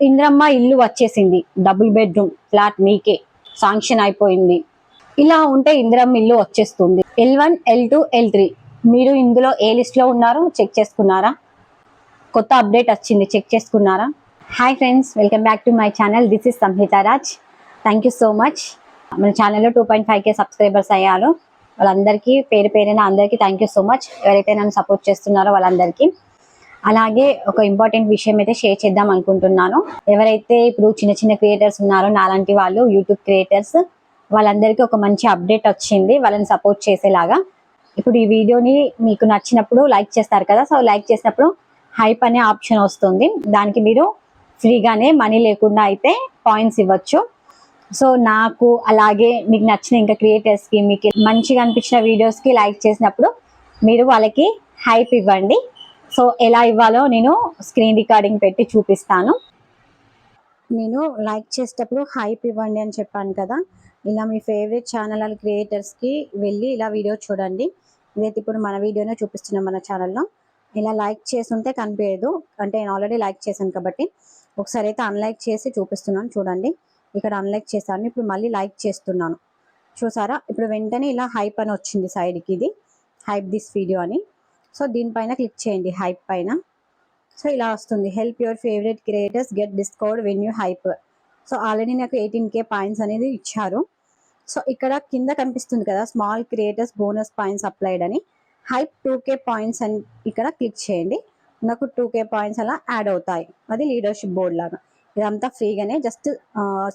ఇంద్రమ్మ ఇల్లు వచ్చేసింది, double bedroom flat మీకే శాంక్షన్ అయిపోయింది. ఇలా ఉంటే ఇంద్రమ్మ ఇల్లు వచ్చేస్తుంది. L1, L2, L3 మీరు ఇందులో ఏ లిస్ట్ లో ఉన్నారు చెక్ చేసుకున్నారా? కొత్త అప్డేట్ వచ్చింది, చెక్ చేసుకున్నారా? Hi friends, welcome back to my channel. This is Samhitha Raj. Thank you so much. మన ఛానల్లో 2.5K సబ్స్క్రైబర్స్ అయ్యారు. వాళ్ళందరికీ పేరు పేరైన అందరికీ థ్యాంక్ యూ సో మచ్. ఎవరైతే నన్ను సపోర్ట్ చేస్తున్నారో వాళ్ళందరికీ. అలాగే ఒక ఇంపార్టెంట్ విషయం అయితే షేర్ చేద్దాం అనుకుంటున్నాను. ఎవరైతే ఇప్పుడు చిన్న చిన్న క్రియేటర్స్ ఉన్నారో నాలాంటి వాళ్ళు, యూట్యూబ్ క్రియేటర్స్, వాళ్ళందరికీ ఒక మంచి అప్డేట్ వచ్చింది వాళ్ళని సపోర్ట్ చేసేలాగా. ఇప్పుడు ఈ వీడియోని మీకు నచ్చినప్పుడు లైక్ చేస్తారు కదా, సో లైక్ చేసినప్పుడు హైప్ అనే ఆప్షన్ వస్తుంది. దానికి మీరు ఫ్రీగానే మనీ లేకుండా అయితే పాయింట్స్ ఇవ్వచ్చు. సో నాకు అలాగే మీకు నచ్చిన ఇంకా క్రియేటర్స్కి మీకు మంచిగా అనిపించిన వీడియోస్కి లైక్ చేసినప్పుడు మీరు వాళ్ళకి హైప్ ఇవ్వండి. సో ఎలా ఇవ్వాలో నేను స్క్రీన్ రికార్డింగ్ పెట్టి చూపిస్తాను. నేను లైక్ చేసేటప్పుడు హైప్ ఇవ్వండి అని చెప్పాను కదా, ఇలా మీ ఫేవరెట్ ఛానల్ క్రియేటర్స్కి వెళ్ళి ఇలా వీడియో చూడండి. ఇదైతే ఇప్పుడు మన వీడియోనే చూపిస్తున్నాం మన ఛానల్లో. ఇలా లైక్ చేసి ఉంటే కనిపించదు, అంటే నేను ఆల్రెడీ లైక్ చేశాను కాబట్టి. ఒకసారి అయితే అన్లైక్ చేసి చూపిస్తున్నాను చూడండి. ఇక్కడ అన్లైక్ చేశాను, ఇప్పుడు మళ్ళీ లైక్ చేస్తున్నాను. చూసారా, ఇప్పుడు వెంటనే ఇలా హైప్ అని వచ్చింది సైడ్కి, ఇది హైప్ దిస్ వీడియో అని. సో దీనిపైన క్లిక్ చేయండి, హైప్ పైన. సో ఇలా వస్తుంది, help your favourite creators get discovered when you hype. So already నాకు 18K పాయింట్స్ అనేది ఇచ్చారు. సో ఇక్కడ కింద కనిపిస్తుంది కదా, small creators bonus points applied అని. హైప్ 2K పాయింట్స్ అని ఇక్కడ క్లిక్ చేయండి. నాకు 2K పాయింట్స్ అలా యాడ్ అవుతాయి. అది లీడర్షిప్ బోర్డ్ లాగా. ఇదంతా ఫ్రీగానే, జస్ట్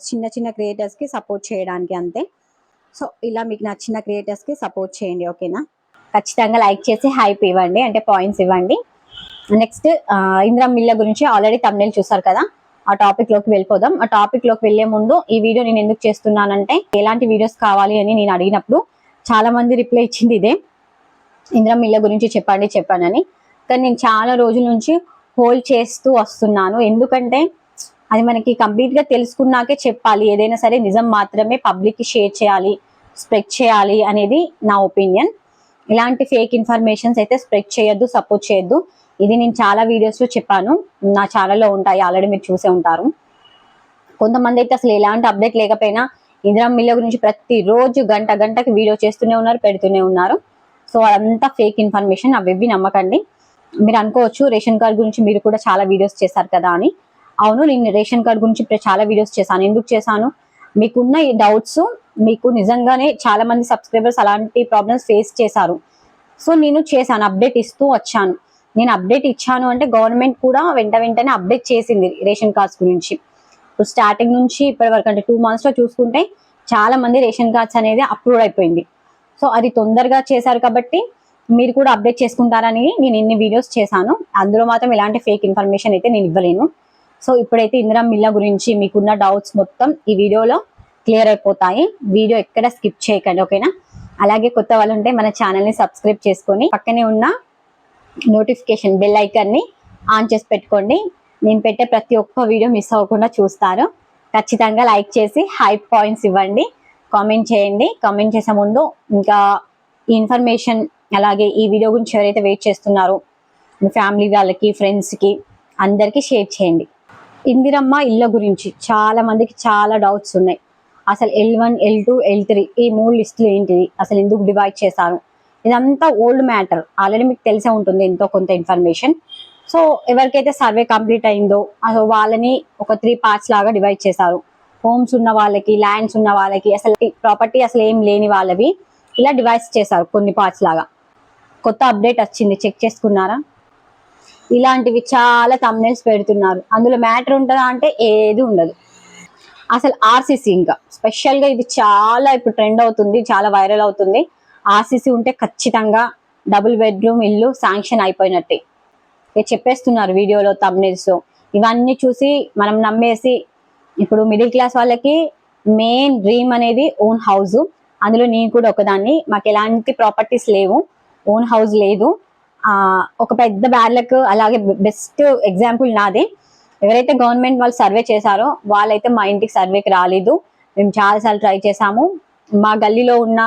చిన్న చిన్న క్రియేటర్స్కి సపోర్ట్ చేయడానికి అంతే. సో ఇలా మీకు నచ్చిన క్రియేటర్స్కి సపోర్ట్ చేయండి, ఓకేనా? ఖచ్చితంగా లైక్ చేసి హైప్ ఇవ్వండి, అంటే పాయింట్స్ ఇవ్వండి. నెక్స్ట్ ఇంద్రమ్మ ఇళ్ళ గురించి ఆల్రెడీ thumbnail చూసారు కదా, ఆ టాపిక్ లోకి వెళ్ళిపోదాం. ఆ టాపిక్ లోకి వెళ్లే ముందు ఈ వీడియో నేను ఎందుకు చేస్తున్నానంటే, ఎలాంటి వీడియోస్ కావాలి అని నేను అడిగినప్పుడు చాలా మంది రిప్లై ఇచ్చింది ఇదే, ఇంద్రమ్మ ఇళ్ళ గురించి చెప్పండి. కానీ నేను చాలా రోజుల నుంచి హోల్డ్ చేస్తూ వస్తున్నాను. ఎందుకంటే అది మనకి కంప్లీట్ గా తెలుసుకున్నాకే చెప్పాలి. ఏదైనా సరే నిజం మాత్రమే పబ్లిక్ కి షేర్ చేయాలి, స్ప్రెడ్ చేయాలి అనేది నా ఒపీనియన్. ఇలాంటి ఫేక్ ఇన్ఫర్మేషన్స్ అయితే స్ప్రెడ్ చేయొద్దు, సపోర్ట్ చేయొద్దు. ఇది నేను చాలా వీడియోస్ లో చెప్పాను, నా ఛానల్లో ఉంటాయి, ఆల్రెడీ మీరు చూసే ఉంటారు. కొంతమంది అయితే అసలు ఎలాంటి అప్డేట్ లేకపోయినా ఇంద్రమ్మ ఇళ్ళ గురించి ప్రతిరోజు గంటకి వీడియో చేస్తూనే ఉన్నారు, పెడుతూనే ఉన్నారు. సో అదంతా ఫేక్ ఇన్ఫర్మేషన్, అవి నమ్మకండి. మీరు అనుకోవచ్చు రేషన్ కార్డ్ గురించి మీరు కూడా చాలా వీడియోస్ చేశారు కదా అని. అవును, నేను రేషన్ కార్డ్ గురించి చాలా వీడియోస్ చేశాను. ఎందుకు చేశాను? మీకున్న ఈ డౌట్స్, మీకు నిజంగానే చాలా మంది సబ్స్క్రైబర్స్ అలాంటి ప్రాబ్లమ్స్ ఫేస్ చేశారు. సో నేను చేశాను, అప్డేట్ ఇస్తూ వచ్చాను. నేను అప్డేట్ ఇచ్చాను అంటే గవర్నమెంట్ కూడా వెంటనే అప్డేట్ చేసింది రేషన్ కార్డ్స్ గురించి. ఇప్పుడు స్టార్టింగ్ నుంచి ఇప్పటి వరకు, అంటే 2 months లో చూసుకుంటే చాలా మంది రేషన్ కార్డ్స్ అనేది అప్రూవ్ అయిపోయింది. సో అది తొందరగా చేశారు కాబట్టి మీరు కూడా అప్డేట్ చేసుకుంటారని నేను ఇన్ని వీడియోస్ చేశాను. అందులో మాత్రం ఎలాంటి ఫేక్ ఇన్ఫర్మేషన్ అయితే నేను ఇవ్వలేను. సో ఇప్పుడైతే ఇంద్రమ్మ ఇళ్ళ గురించి మీకున్న డౌట్స్ మొత్తం ఈ వీడియోలో క్లియర్ అయిపోతాయి. వీడియో ఎక్కడ స్కిప్ చేయకండి, ఓకేనా? అలాగే కొత్త వాళ్ళు ఉంటే మన ఛానల్ని సబ్స్క్రైబ్ చేసుకొని పక్కనే ఉన్న నోటిఫికేషన్ బెల్ ఐకాన్ని ఆన్ చేసి పెట్టుకోండి. నేను పెట్టే ప్రతి ఒక్క వీడియో మిస్ అవ్వకుండా చూస్తారు. ఖచ్చితంగా లైక్ చేసి హైప్ పాయింట్స్ ఇవ్వండి, కామెంట్ చేయండి. కామెంట్ చేసే ముందు ఇంకా ఈ ఇన్ఫర్మేషన్, అలాగే ఈ వీడియో గురించి ఎవరైతే వెయిట్ చేస్తున్నారో మీ ఫ్యామిలీ వాళ్ళకి, ఫ్రెండ్స్కి అందరికీ షేర్ చేయండి. ఇందిరమ్మ ఇళ్ళ గురించి చాలా మందికి చాలా డౌట్స్ ఉన్నాయి. అసలు L1, L2, L3 ఈ 3 లిస్టులు ఏంటిది, అసలు ఎందుకు డివైడ్ చేశారు? ఇదంతా ఓల్డ్ మ్యాటర్, ఆల్రెడీ మీకు తెలిసే ఉంటుంది ఎంతో కొంత ఇన్ఫర్మేషన్. సో ఎవరికైతే సర్వే కంప్లీట్ అయిందో అసలు వాళ్ళని ఒక 3 parts లాగా డివైడ్ చేశారు. హోమ్స్ ఉన్న వాళ్ళకి, ల్యాండ్స్ ఉన్న వాళ్ళకి, అసలు ప్రాపర్టీ అసలు ఏం లేని వాళ్ళవి ఇలా డివైడ్ చేశారు కొన్ని పార్ట్స్ లాగా. కొత్త అప్డేట్ వచ్చింది, చెక్ చేసుకున్నారా? ఇలాంటివి చాలా thumbnails పెడుతున్నారు. అందులో మ్యాటర్ ఉంటుందా అంటే ఏది ఉండదు. అసలు ఆర్సీసీ, ఇంకా స్పెషల్గా ఇది చాలా ఇప్పుడు ట్రెండ్ అవుతుంది, చాలా వైరల్ అవుతుంది. ఆర్సీసీ ఉంటే ఖచ్చితంగా డబుల్ బెడ్రూమ్ ఇల్లు శాంక్షన్ అయిపోయినట్టే చెప్పేస్తున్నారు వీడియోలో, thumbnails. ఇవన్నీ చూసి మనం నమ్మేసి, ఇప్పుడు మిడిల్ క్లాస్ వాళ్ళకి మెయిన్ డ్రీమ్ అనేది ఓన్ హౌస్. అందులో నేను కూడా ఒకదాన్ని. మాకు ఎలాంటి ప్రాపర్టీస్ లేవు, ఓన్ హౌస్ లేదు. ఒక పెద్ద బ్యాడ్ లక్. అలాగే బెస్ట్ ఎగ్జాంపుల్ నాదే. ఎవరైతే గవర్నమెంట్ వాళ్ళు సర్వే చేశారో వాళ్ళైతే మా ఇంటికి సర్వేకి రాలేదు. మేము చాలాసార్లు ట్రై చేసాము. మా గల్లీలో ఉన్న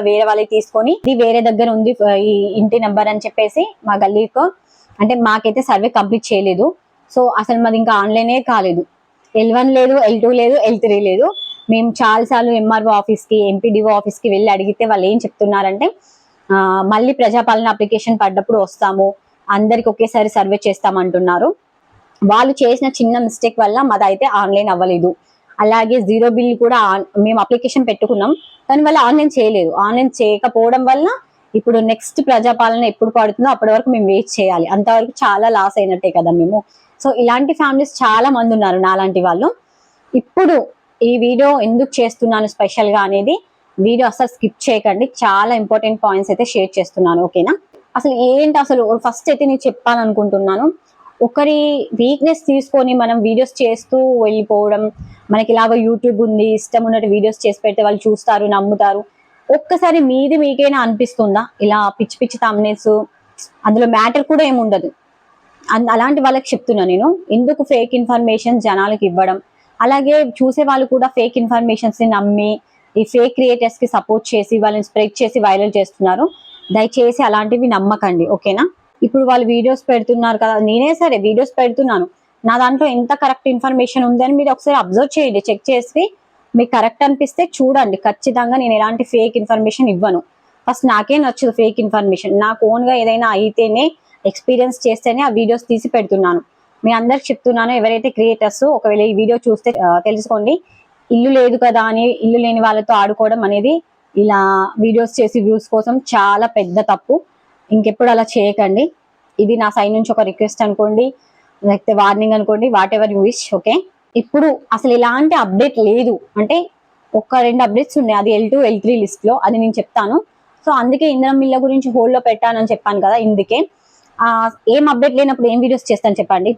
వేరే వాళ్ళకి తీసుకొని, ఇది వేరే దగ్గర ఉంది ఈ ఇంటి నెంబర్ అని చెప్పేసి మా గల్లీకో, అంటే మాకైతే సర్వే కంప్లీట్ చేయలేదు. సో అసలు మాది ఇంకా ఆన్లైనే కాలేదు. L1 లేదు, L2 లేదు, L3 లేదు. మేము చాలాసార్లు ఎంఆర్ఓ ఆఫీస్కి, ఎంపీడీఓ ఆఫీస్కి వెళ్ళి అడిగితే వాళ్ళు ఏం చెప్తున్నారంటే మళ్ళీ ప్రజాపాలన అప్లికేషన్ పడ్డప్పుడు వస్తాము, అందరికి ఒకేసారి సర్వే చేస్తామంటున్నారు. వాళ్ళు చేసిన చిన్న మిస్టేక్ వల్ల మాదైతే ఆన్లైన్ అవ్వలేదు. అలాగే జీరో బిల్ కూడా మేము అప్లికేషన్ పెట్టుకున్నాం, కానీ వాళ్ళు ఆన్లైన్ చేయలేదు. ఆన్లైన్ చేయకపోవడం వల్ల ఇప్పుడు నెక్స్ట్ ప్రజాపాలన ఎప్పుడు పడుతుందో అప్పటి వరకు మేము వెయిట్ చేయాలి. అంతవరకు చాలా లాస్ అయినట్టే కదా మేము. సో ఇలాంటి ఫ్యామిలీస్ చాలా మంది ఉన్నారు నాలాంటి వాళ్ళు. ఇప్పుడు ఈ వీడియో ఎందుకు చేస్తున్నాను స్పెషల్ గా అనేది వీడియో అసలు స్కిప్ చేయకండి. చాలా ఇంపార్టెంట్ పాయింట్స్ అయితే షేర్ చేస్తున్నాను, ఓకేనా? అసలు ఏంటి, అసలు ఫస్ట్ అయితే నేను చెప్పాలనుకుంటున్నాను, ఒకరి వీక్నెస్ తీసుకొని మనం వీడియోస్ చేస్తూ వెళ్ళిపోవడం, మనకి ఇలాగ యూట్యూబ్ ఉంది, ఇష్టం ఉన్నట్టు వీడియోస్ చేసి పెడితే వాళ్ళు చూస్తారు, నమ్ముతారు. ఒక్కసారి మీది మీకైనా అనిపిస్తుందా ఇలా పిచ్చి పిచ్చి థంబ్నెయిల్స్, అందులో మ్యాటర్ కూడా ఏముండదు, అలాంటి వాళ్ళకి చెప్తున్నా నేను, ఎందుకు ఫేక్ ఇన్ఫర్మేషన్ జనాలకు ఇవ్వడం. అలాగే చూసే వాళ్ళు కూడా ఫేక్ ఇన్ఫర్మేషన్స్ ని నమ్మి ఈ ఫేక్ క్రియేటర్స్ కి సపోర్ట్ చేసి వాళ్ళని స్ప్రెడ్ చేసి వైరల్ చేస్తున్నారు. దయచేసి అలాంటివి నమ్మకండి, ఓకేనా? ఇప్పుడు వాళ్ళు వీడియోస్ పెడుతున్నారు కదా, నేనే సరే వీడియోస్ పెడుతున్నాను, నా దాంట్లో ఎంత కరెక్ట్ ఇన్ఫర్మేషన్ ఉందని మీరు ఒకసారి అబ్జర్వ్ చేయండి, చెక్ చేసి మీకు కరెక్ట్ అనిపిస్తే చూడండి. ఖచ్చితంగా నేను ఎలాంటి ఫేక్ ఇన్ఫర్మేషన్ ఇవ్వను. ఫస్ట్ నాకే నచ్చదు ఫేక్ ఇన్ఫర్మేషన్. నాకు ఓన్ గా ఏదైనా అయితేనే, ఎక్స్పీరియన్స్ చేస్తేనే ఆ వీడియోస్ తీసి పెడుతున్నాను. మీ అందరికి చెప్తున్నాను, ఎవరైతే క్రియేటర్స్ ఒకవేళ ఈ వీడియో చూస్తే తెలుసుకోండి, ఇల్లు లేదు కదా అని ఇల్లు లేని వాళ్ళతో ఆడుకోవడం అనేది, ఇలా వీడియోస్ చేసి వ్యూస్ కోసం చాలా పెద్ద తప్పు. ఇంకెప్పుడు అలా చేయకండి. ఇది నా సైడ్ నుంచి ఒక రిక్వెస్ట్ అనుకోండి, లేకపోతే వార్నింగ్ అనుకోండి, what ever you wish, okay? ఇప్పుడు అసలు ఎలాంటి అప్డేట్ లేదు అంటే ఒక 2 అప్డేట్స్ ఉన్నాయి, అది L2, L3 లిస్ట్ లో, అది నేను చెప్తాను. సో అందుకే ఇంధనం మిల్ల గురించి హోల్డ్ లో పెట్టానని చెప్పాను కదా. ఇందుకే ఏం అప్డేట్ లేనప్పుడు ఏం వీడియోస్ చేస్తాను చెప్పండి?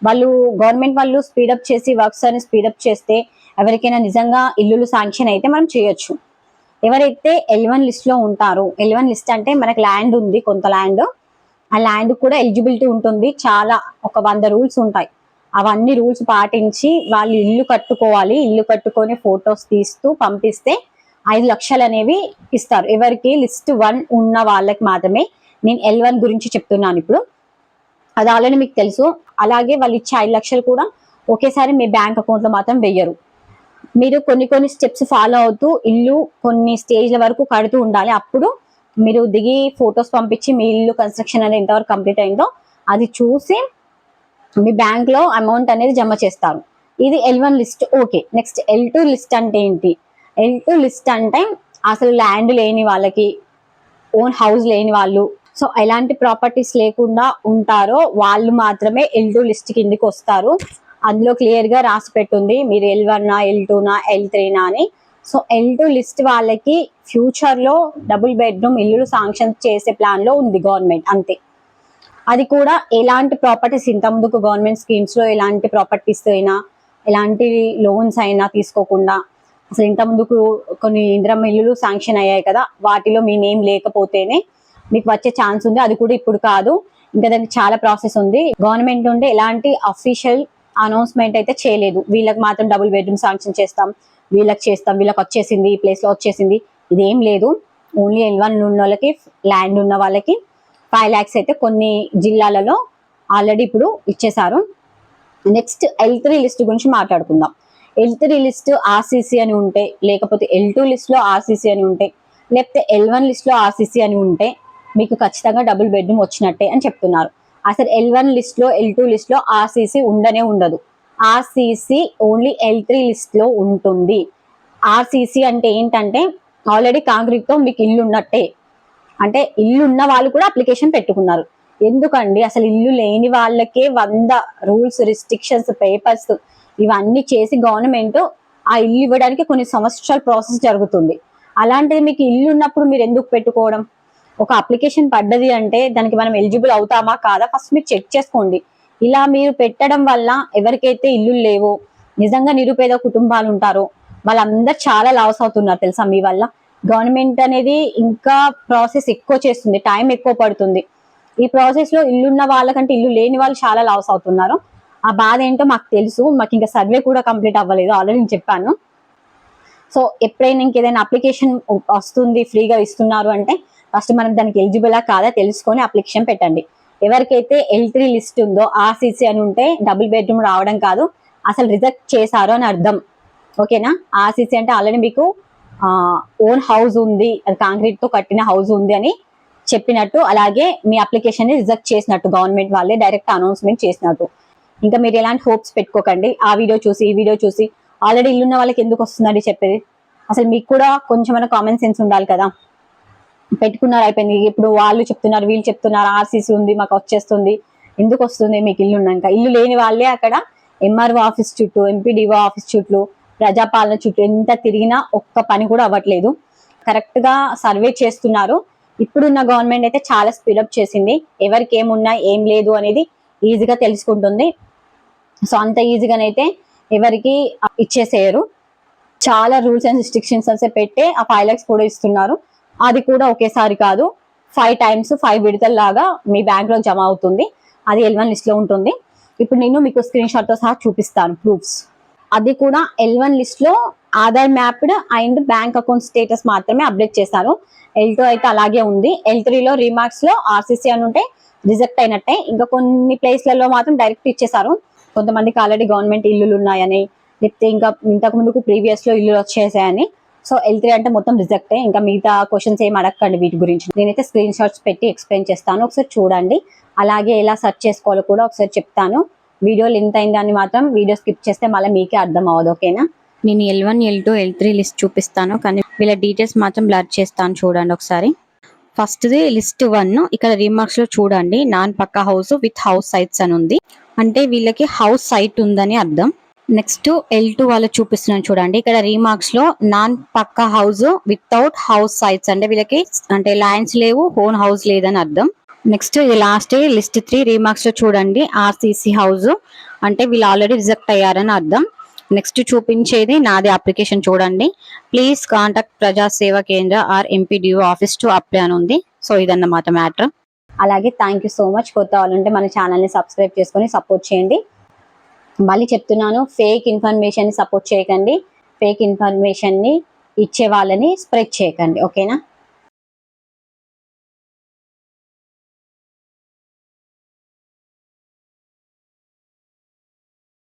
వాళ్ళు గవర్నమెంట్ వాళ్ళు స్పీడప్ చేసి వర్క్స్ అని స్పీడప్ చేస్తే ఎవరికైనా నిజంగా ఇల్లులు శాంక్షన్ అయితే మనం చేయొచ్చు. ఎవరైతే L1 లిస్ట్ లో ఉంటారో, L1 లిస్ట్ అంటే మనకు ల్యాండ్ ఉంది, కొంత ల్యాండ్, ఆ ల్యాండ్ కూడా ఎలిజిబిలిటీ ఉంటుంది, చాలా ఒక 100 రూల్స్ ఉంటాయి. అవన్నీ రూల్స్ పాటించి వాళ్ళు ఇల్లు కట్టుకోవాలి. ఇల్లు కట్టుకొని ఫొటోస్ తీస్తూ పంపిస్తే 5 లక్షలు అనేవి ఇస్తారు. ఎవరికి? లిస్ట్ 1 ఉన్న వాళ్ళకి మాత్రమే. నేను L1 గురించి చెప్తున్నాను ఇప్పుడు, అది ఆల్రెడీ మీకు తెలుసు. అలాగే వాళ్ళు ఇచ్చే 5 లక్షలు కూడా ఒకేసారి మీ బ్యాంక్ అకౌంట్ లో మాత్రం వెయ్యరు. మీరు కొన్ని స్టెప్స్ ఫాలో అవుతూ ఇల్లు కొన్ని స్టేజ్ల వరకు కడుతూ ఉండాలి. అప్పుడు మీరు దిగి ఫొటోస్ పంపించి మీ ఇల్లు కన్స్ట్రక్షన్ అనేది ఎంతవరకు కంప్లీట్ అయిందో అది చూసి మీ బ్యాంక్ లో అమౌంట్ అనేది జమ చేస్తారు. ఇది L1 list, okay. Next L2 list అంటే ఏంటి? L2 లిస్ట్ అంటే అసలు ల్యాండ్ లేని వాళ్ళకి, ఓన్ హౌస్ లేని వాళ్ళు, సో ఎలాంటి ప్రాపర్టీస్ లేకుండా ఉంటారో వాళ్ళు మాత్రమే L2 లిస్ట్ కిందికి వస్తారు. అందులో క్లియర్ గా రాసి పెట్టుంది మీరు L1 L2 L3 అని. సో L2 లిస్ట్ వాళ్ళకి ఫ్యూచర్ లో డబుల్ బెడ్రూమ్ ఇల్లు శాంక్షన్ చేసే ప్లాన్ లో ఉంది గవర్నమెంట్, అంతే. అది కూడా ఎలాంటి ప్రాపర్టీస్, ఇంత ముందుకు గవర్నమెంట్ స్కీమ్స్ లో ఎలాంటి ప్రాపర్టీస్ అయినా, ఎలాంటి లోన్స్ అయినా తీసుకోకుండా, అసలు ఇంత ముందుకు కొన్ని ఇందిరమ్మ ఇల్లులు శాంక్షన్ అయ్యాయి కదా, వాటిలో మీ నేమ్ లేకపోతేనే మీకు వచ్చే ఛాన్స్ ఉంది. అది కూడా ఇప్పుడు కాదు, ఇంకా దానికి చాలా ప్రాసెస్ ఉంది. గవర్నమెంట్ నుండి ఎలాంటి అఫీషియల్ అనౌన్స్మెంట్ అయితే చేయలేదు, వీళ్ళకి మాత్రం డబుల్ బెడ్రూమ్ శాంక్షన్ చేస్తాం, వీళ్ళకి చేస్తాం, వీళ్ళకి వచ్చేసింది, ఈ ప్లేస్ లో వచ్చేసింది, ఇదేం లేదు. ఓన్లీ L1 ఉన్న వాళ్ళకి, ల్యాండ్ ఉన్న వాళ్ళకి 5 lakhs అయితే కొన్ని జిల్లాలలో ఆల్రెడీ ఇప్పుడు ఇచ్చేసారు. నెక్స్ట్ L3 లిస్ట్ గురించి మాట్లాడుకుందాం. L3 లిస్ట్ RCC అని ఉంటే, లేకపోతే L2 లిస్ట్ లో RCC అని ఉంటే, లేకపోతే L1 లిస్ట్ లో RCC అని ఉంటే మీకు ఖచ్చితంగా డబుల్ బెడ్రూమ్ వచ్చినట్టే అని చెప్తున్నారు. అసలు L1 లిస్ట్ లో, L2 లిస్ట్ లో RCC ఉండనే ఉండదు. RCC ఓన్లీ L3 లిస్ట్ లో ఉంటుంది. RCC అంటే ఏంటంటే ఆల్రెడీ కాంక్రీట్ తో మీకు ఇల్లు ఉన్నట్టే, అంటే ఇల్లు ఉన్న వాళ్ళు కూడా అప్లికేషన్ పెట్టుకున్నారు. ఎందుకండి అసలు ఇల్లు లేని వాళ్ళకే 100 రూల్స్, రిస్ట్రిక్షన్స్, పేపర్స్ ఇవన్నీ చేసి గవర్నమెంట్ ఆ ఇల్లు ఇవ్వడానికి కొన్ని సంవత్సరాల ప్రాసెస్ జరుగుతుంది. అలాంటిది మీకు ఇల్లు ఉన్నప్పుడు మీరు ఎందుకు పెట్టుకోవడం? ఒక అప్లికేషన్ పడ్డది అంటే దానికి మనం ఎలిజిబుల్ అవుతామా కాదా ఫస్ట్ మీరు చెక్ చేసుకోండి. ఇలా మీరు పెట్టడం వల్ల ఎవరికైతే ఇల్లు లేవో, నిజంగా నిరుపేద కుటుంబాలు ఉంటారో వాళ్ళందరూ చాలా లాస్ అవుతున్నారు తెలుసా మీ వల్ల. గవర్నమెంట్ అనేది ఇంకా ప్రాసెస్ ఎక్కువ చేస్తుంది, టైం ఎక్కువ పడుతుంది. ఈ ప్రాసెస్ లో ఇల్లున్న వాళ్ళకంటే ఇల్లు లేని వాళ్ళు చాలా లాస్ అవుతున్నారు. ఆ బాధ ఏంటో మాకు తెలుసు, మాకు ఇంకా సర్వే కూడా కంప్లీట్ అవ్వలేదు, ఆల్రెడీ నేను చెప్పాను. సో ఎప్పుడైనా ఇంకేదైనా అప్లికేషన్ వస్తుంది, ఫ్రీగా ఇస్తున్నారు అంటే ఫస్ట్ మనం దానికి ఎలిజిబులా కాదా తెలుసుకొని అప్లికేషన్ పెట్టండి. ఎవరికైతే L3 లిస్ట్ ఉందో RCC అని ఉంటే డబుల్ బెడ్రూమ్ రావడం కాదు, అసలు రిజెక్ట్ చేశారు అని అర్థం. ఓకేనా? ఆర్సీసీ అంటే ఆల్రెడీ మీకు ఓన్ హౌస్ ఉంది, అది కాంక్రీట్ తో కట్టిన హౌస్ ఉంది అని చెప్పినట్టు, అలాగే మీ అప్లికేషన్ ని రిజెక్ట్ చేసినట్టు గవర్నమెంట్ వాళ్ళే డైరెక్ట్ అనౌన్స్మెంట్ చేసినట్టు. ఇంకా మీరు ఎలాంటి హోప్స్ పెట్టుకోకండి. ఆ వీడియో చూసి ఈ వీడియో చూసి ఆల్రెడీ ఇల్లున్న వాళ్ళకి ఎందుకు వస్తుందండి చెప్పేది? అసలు మీకు కూడా కొంచెమైనా కామన్ సెన్స్ ఉండాలి కదా. పెట్టుకున్నారు అయిపోయింది, ఇప్పుడు వాళ్ళు చెప్తున్నారు వీళ్ళు చెప్తున్నారు ఆర్సీసీ ఉంది మాకు వచ్చేస్తుంది. ఎందుకు వస్తుంది మీకు ఇల్లు ఉన్నాక? ఇల్లు లేని వాళ్ళే అక్కడ ఎంఆర్ఓ ఆఫీస్ చుట్టూ, ఎంపీడీఓ ఆఫీస్ చుట్టూ, ప్రజాపాలన చుట్టూ ఎంత తిరిగినా ఒక్క పని కూడా అవ్వట్లేదు. కరెక్ట్ గా సర్వే చేస్తున్నారు. ఇప్పుడున్న గవర్నమెంట్ అయితే చాలా స్పీడప్ చేసింది. ఎవరికి ఏమున్నా ఏం లేదు అనేది ఈజీగా తెలుసుకుంటుంది. సో అంత ఈజీగానైతే ఎవరికి ఇచ్చేసేయరు. చాలా రూల్స్ అండ్ రిస్ట్రిక్షన్స్ అయితే పెట్టే ఆ 5 lakhs కూడా ఇస్తున్నారు. అది కూడా ఒకేసారి కాదు, 5 times 5 విడతల లాగా మీ బ్యాంక్ లో జమ అవుతుంది. అది L1 లిస్ట్ లో ఉంటుంది. ఇప్పుడు నేను మీకు స్క్రీన్ షాట్ తో సహా చూపిస్తాను ప్రూఫ్స్. అది కూడా L1 లిస్ట్ లో Aadhaar mapped and bank account status మాత్రమే అప్డేట్ చేశారు. L2 అయితే అలాగే ఉంది. L3 లో రీమార్క్స్ లో ఆర్సీసీ అని ఉంటే రిజెక్ట్ అయినట్టే. ఇంకా కొన్ని ప్లేస్లలో మాత్రం డైరెక్ట్ ఇచ్చేసారు. కొంతమందికి ఆల్రెడీ గవర్నమెంట్ ఇల్లులు ఉన్నాయని, లేకపోతే ఇంకా ఇంతకు ముందుకు ప్రీవియస్ లో ఇల్లు వచ్చేసాయని. సో L3 అంటే మొత్తం రిజెక్టే. ఇంకా మిగతా క్వశ్చన్స్ ఏం అడగండి వీటి గురించి. నేనైతే స్క్రీన్ షాట్స్ పెట్టి ఎక్స్ప్లెయిన్ చేస్తాను, ఒకసారి చూడండి. అలాగే ఎలా సెర్చ్ చేసుకోవాలో కూడా ఒకసారి చెప్తాను. వీడియో లెంత్ అయిందని మాత్రం వీడియో స్కిప్ చేస్తే మళ్ళీ మీకే అర్థం అవ్వదు. ఓకేనా? నేను L1, L2, L3 లిస్ట్ చూపిస్తాను, కానీ వీళ్ళ డీటెయిల్స్ మాత్రం బ్లర్ చేస్తాను. చూడండి ఒకసారి. First the list 1. ఇక్కడ రీమార్క్స్ లో చూడండి, non pucca house with house sites అని ఉంది. అంటే వీళ్ళకి హౌస్ సైట్ ఉందని అర్థం. నెక్స్ట్ L2 వాళ్ళు చూపిస్తున్నాను చూడండి. ఇక్కడ రీమార్క్స్ లో non pucca house without house sites, అంటే వీళ్ళకి అంటే ల్యాండ్స్ లేవు, ఓన్ హౌస్ లేదని అర్థం. నెక్స్ట్ ఇది లాస్ట్ లిస్ట్ 3 రీమార్క్స్ లో చూడండి, ఆర్సీసీ హౌస్, అంటే వీళ్ళు ఆల్రెడీ రిజెక్ట్ అయ్యారని అర్థం. నెక్స్ట్ చూపించేది నాది అప్లికేషన్ చూడండి. Please contact Praja Seva Kendra or MPDO office to apply అని ఉంది. సో ఇదన్నమాట మ్యాటర్. అలాగే థ్యాంక్ యూ సో మచ్. కొత్త వాళ్ళు ఉంటే మన ఛానల్ని సబ్స్క్రైబ్ చేసుకొని సపోర్ట్ చేయండి. మళ్ళీ చెప్తున్నాను, ఫేక్ ఇన్ఫర్మేషన్ ని సపోర్ట్ చేయకండి. ఫేక్ ఇన్ఫర్మేషన్ ని ఇచ్చే వాళ్ళని స్ప్రెడ్ చేయకండి. ఓకేనా?